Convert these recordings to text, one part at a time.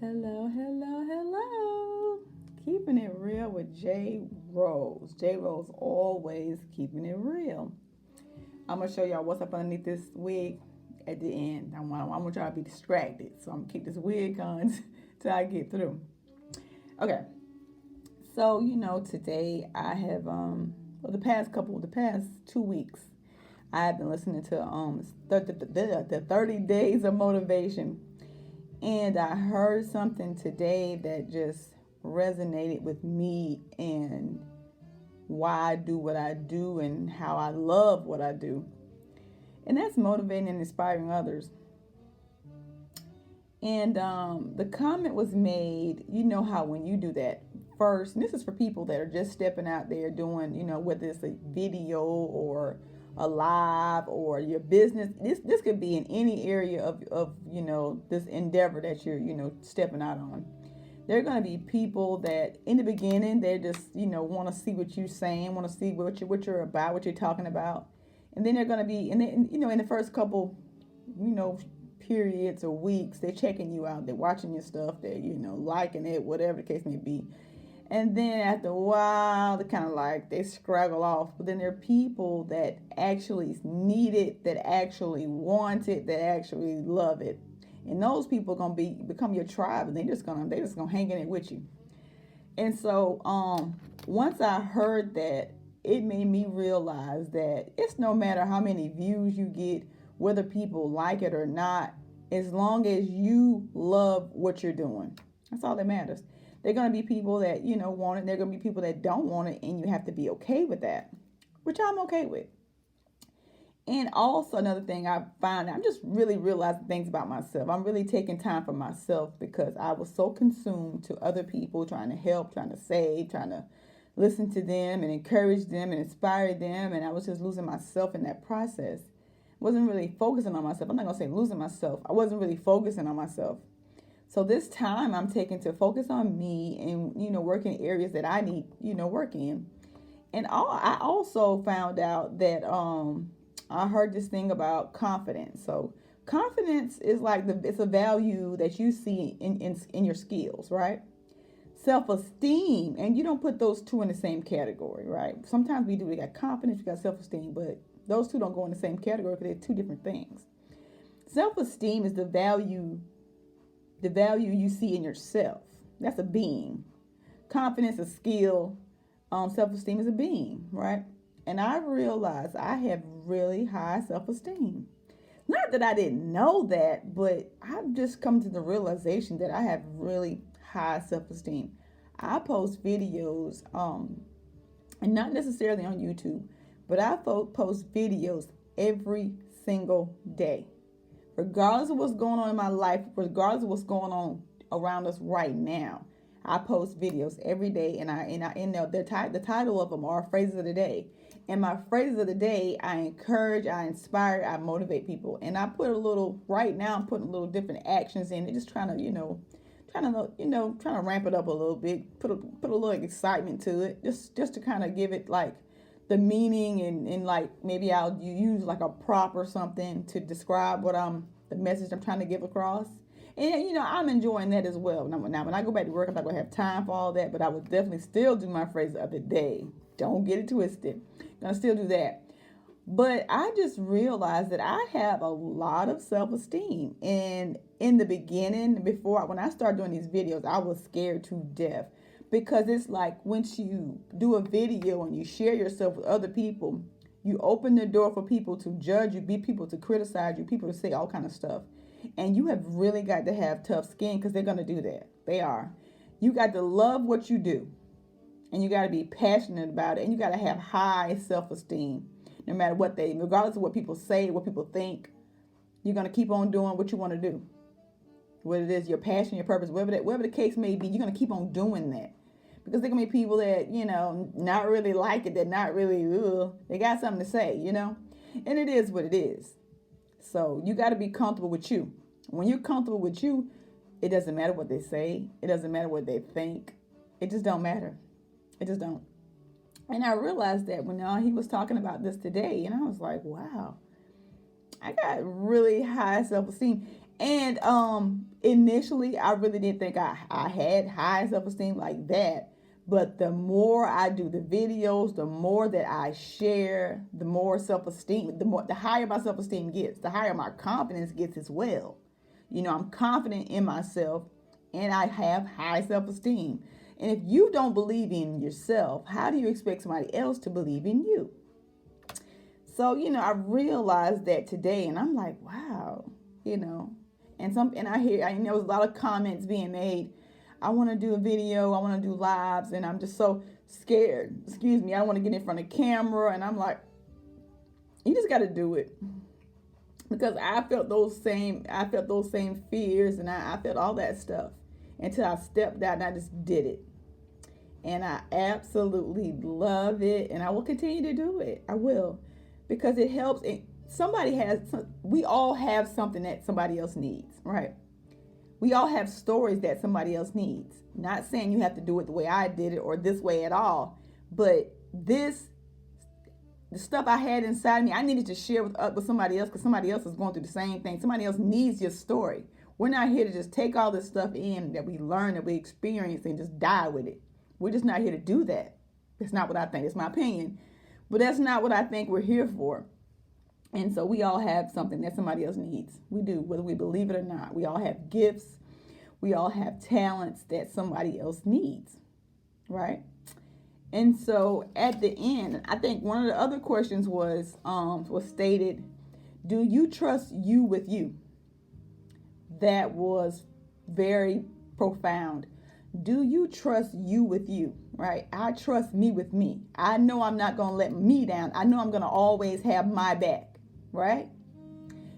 Hello, hello, hello. Keeping it real with JRose. JRose always keeping it real. I'm gonna show y'all what's up underneath this wig at the end. I want y'all to be distracted, so I'm gonna keep this wig on till I get through. Okay, so today I have the past 2 weeks I've been listening to the 30 days of motivation. And I heard something today that just resonated with me and why I do what I do and how I love what I do. And that's motivating and inspiring others. And the comment was made, you know how when you do that first, and this is for people that are just stepping out there doing, whether it's a video or a live or your business. This could be in any area of this endeavor that you're, stepping out on. There are going to be people that in the beginning, they just, want to see what you're saying, want to see what you're about, what you're talking about. And then they're going to be, and then, in the first couple, periods or weeks, they're checking you out, they're watching your stuff, they're liking it, whatever the case may be. And then after a while, they kind of like they scraggle off. But then there are people that actually need it, that actually want it, that actually love it, and those people are gonna become your tribe, and they just gonna hang in it with you. And so once I heard that, it made me realize that it's no matter how many views you get, whether people like it or not, as long as you love what you're doing. That's all that matters. There are going to be people that, want it. There are going to be people that don't want it, and you have to be okay with that, which I'm okay with. And also another thing I find, I'm just really realizing things about myself. I'm really taking time for myself because I was so consumed to other people, trying to help, trying to save, trying to listen to them and encourage them and inspire them. And I was just losing myself in that process. Wasn't really focusing on myself. I'm not going to say losing myself. I wasn't really focusing on myself. So this time I'm taking to focus on me and, work in areas that I need, work in. And I also found out that I heard this thing about confidence. So confidence is like it's a value that you see in your skills, right? Self-esteem, and you don't put those two in the same category, right? Sometimes we do. We got confidence, we got self-esteem, but those two don't go in the same category because they're two different things. Self-esteem is the value you see in yourself. That's a being. Confidence, a skill. Self-esteem is a being, right? And I realized I have really high self-esteem. Not that I didn't know that, but I've just come to the realization that I have really high self-esteem. I post videos, and not necessarily on YouTube, but I post videos every single day. Regardless of what's going on in my life, regardless of what's going on around us right now, I post videos every day, and the title of them are phrases of the day. And my phrases of the day, I encourage, I inspire, I motivate people, and I put a little. Right now, I'm putting a little different actions in it, just trying to ramp it up a little bit, put a little excitement to it, just to kind of give it like the meaning, and like maybe I'll use like a prop or something to describe the message I'm trying to give across. And I'm enjoying that as well. Now when I go back to work, I'm not gonna have time for all that, but I would definitely still do my phrase of the day. Don't get it twisted. Gonna still do that. But I just realized that I have a lot of self-esteem. And in the beginning, when I started doing these videos, I was scared to death. Because it's like once you do a video and you share yourself with other people, you open the door for people to judge you, people to criticize you, people to say all kind of stuff. And you have really got to have tough skin because they're going to do that. They are. You got to love what you do. And you got to be passionate about it. And you got to have high self-esteem. No matter regardless of what people say, what people think, you're going to keep on doing what you want to do. Whether it is your passion, your purpose, whatever the case may be, you're going to keep on doing that. Because there can be people that, not really like it, that not really, they got something to say, And it is what it is. So you got to be comfortable with you. When you're comfortable with you, it doesn't matter what they say. It doesn't matter what they think. It just don't matter. It just don't. And I realized that when he was talking about this today, and I was like, wow. I got really high self-esteem. And initially I really didn't think I had high self-esteem like that. But the more I do the videos, the more that I share, the more self-esteem, the higher my self-esteem gets, the higher my confidence gets as well. You know, I'm confident in myself and I have high self-esteem. And if you don't believe in yourself, how do you expect somebody else to believe in you? So, you know, I realized that today and I'm like, wow, you know, and I know there's a lot of comments being made. I want to do a video, I want to do lives, and I'm just so scared. Excuse me, I want to get in front of camera, and I'm like, you just got to do it. Because I felt those same fears, and I felt all that stuff until I stepped out and I just did it. And I absolutely love it, and I will continue to do it. I will, because it helps. We all have something that somebody else needs, right? We all have stories that somebody else needs. Not saying you have to do it the way I did it or this way at all, but the stuff I had inside me, I needed to share with somebody else because somebody else is going through the same thing. Somebody else needs your story. We're not here to just take all this stuff in that we learn, that we experience, and just die with it. We're just not here to do that. That's not what I think. It's my opinion. But that's not what I think we're here for. And so we all have something that somebody else needs. We do, whether we believe it or not. We all have gifts. We all have talents that somebody else needs, right? And so at the end, I think one of the other questions was stated, do you trust you with you? That was very profound. Do you trust you with you, right? I trust me with me. I know I'm not going to let me down. I know I'm going to always have my back. Right?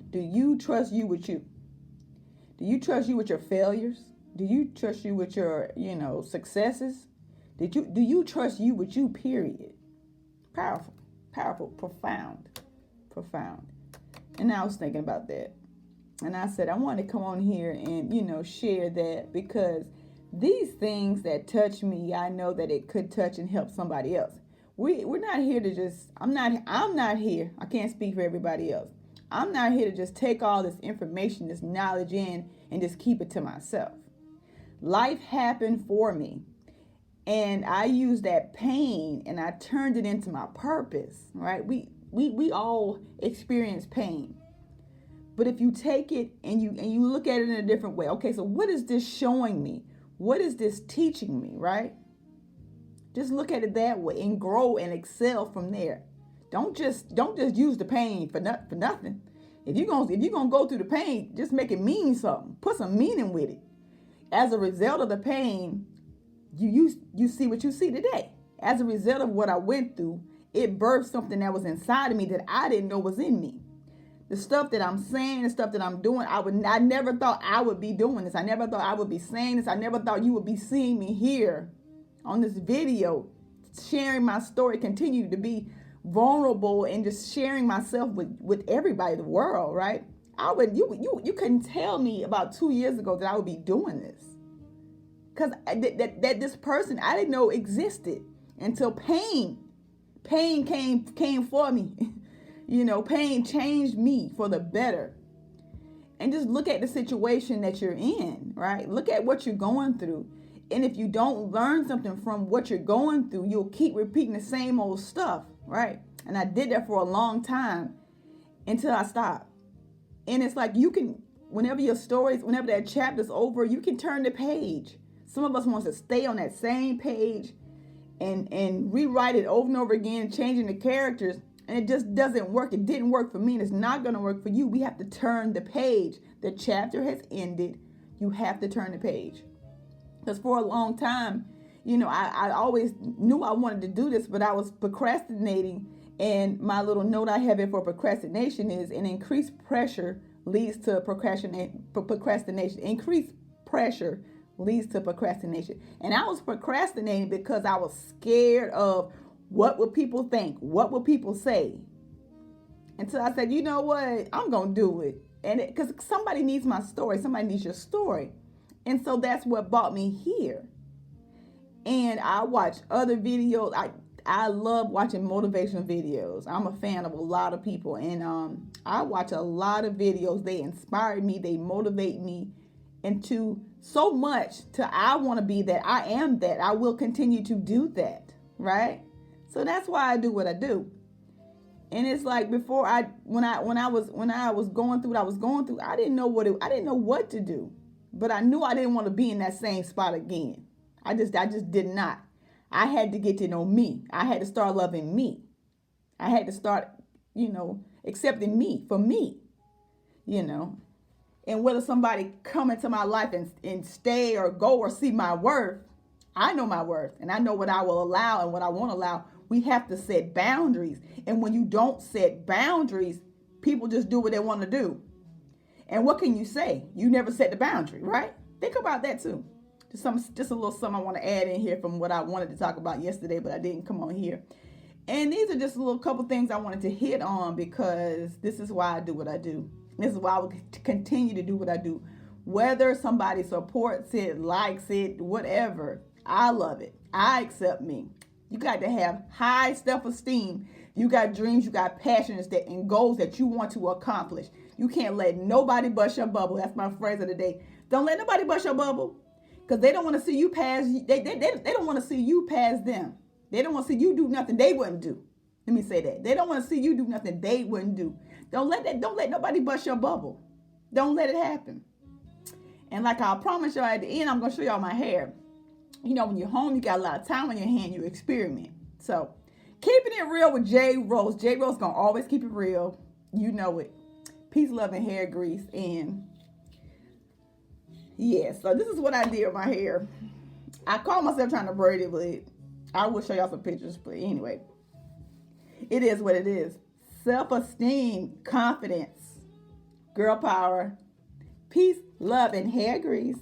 Do you trust you with you? Do you trust you with your failures? Do you trust you with your, successes? Do you trust you with you, period? Powerful, profound. And I was thinking about that. And I said, I want to come on here and, share that because these things that touch me, I know that it could touch and help somebody else. We're not here to just, I'm not here. I can't speak for everybody else. I'm not here to just take all this information, this knowledge in and just keep it to myself. Life happened for me. And I used that pain and I turned it into my purpose, right? We all experience pain. But if you take it and you look at it in a different way, okay, so what is this showing me? What is this teaching me, right? Just look at it that way and grow and excel from there. Don't just use the pain for nothing. If you're gonna go through the pain, just make it mean something. Put some meaning with it. As a result of the pain, you see what you see today. As a result of what I went through, it birthed something that was inside of me that I didn't know was in me. The stuff that I'm saying, the stuff that I'm doing, I never thought I would be doing this. I never thought I would be saying this. I never thought you would be seeing me here on this video, sharing my story, continue to be vulnerable and just sharing myself with everybody in the world, right? You couldn't tell me about 2 years ago that I would be doing this. Because that this person I didn't know existed until pain came for me. Pain changed me for the better. And just look at the situation that you're in, right? Look at what you're going through. And if you don't learn something from what you're going through, you'll keep repeating the same old stuff, right? And I did that for a long time until I stopped. And it's like whenever that chapter's over, you can turn the page. Some of us want to stay on that same page and rewrite it over and over again, changing the characters, and it just doesn't work. It didn't work for me, and it's not going to work for you. We have to turn the page. The chapter has ended. You have to turn the page. Because for a long time, I always knew I wanted to do this, but I was procrastinating. And my little note I have for procrastination is an increased pressure leads to procrastination. Increased pressure leads to procrastination. And I was procrastinating because I was scared of what would people think? What would people say? Until I said, you know what? I'm going to do it. And because somebody needs my story. Somebody needs your story. And so that's what brought me here. And I watched other videos. I love watching motivational videos. I'm a fan of a lot of people, and I watch a lot of videos. They inspire me, they motivate me into so much to I want to be that. I am that. I will continue to do that, right? So that's why I do what I do. And it's like before when I was going through what I was going through, I didn't know what to do. But I knew I didn't want to be in that same spot again. I just did not. I had to get to know me. I had to start loving me. I had to start, accepting me for me, And whether somebody come into my life and stay or go or see my worth, I know my worth and I know what I will allow and what I won't allow. We have to set boundaries. And when you don't set boundaries, people just do what they want to do. And what can you say? You never set the boundary, right? Think about that too. Just a little something I want to add in here from what I wanted to talk about yesterday, but I didn't come on here. And these are just a little couple things I wanted to hit on because this is why I do what I do. This is why I will continue to do what I do. Whether somebody supports it, likes it, whatever, I love it. I accept me. You got to have high self-esteem. You got dreams, you got passions and goals that you want to accomplish. You can't let nobody bust your bubble. That's my phrase of the day. Don't let nobody bust your bubble because they don't want to see you past. They don't want to see you past them. They don't want to see you do nothing they wouldn't do. Let me say that. They don't want to see you do nothing they wouldn't do. Don't let nobody bust your bubble. Don't let it happen. And like I promised y'all at the end, I'm going to show y'all my hair. When you're home, you got a lot of time on your hand, you experiment. So keeping it real with JRose. JRose going to always keep it real. You know it. Peace, love, and hair grease. And yeah, so this is what I did with my hair. I caught myself trying to braid it, but I will show y'all some pictures. But anyway, it is what it is. Self-esteem, confidence, girl power, peace, love, and hair grease.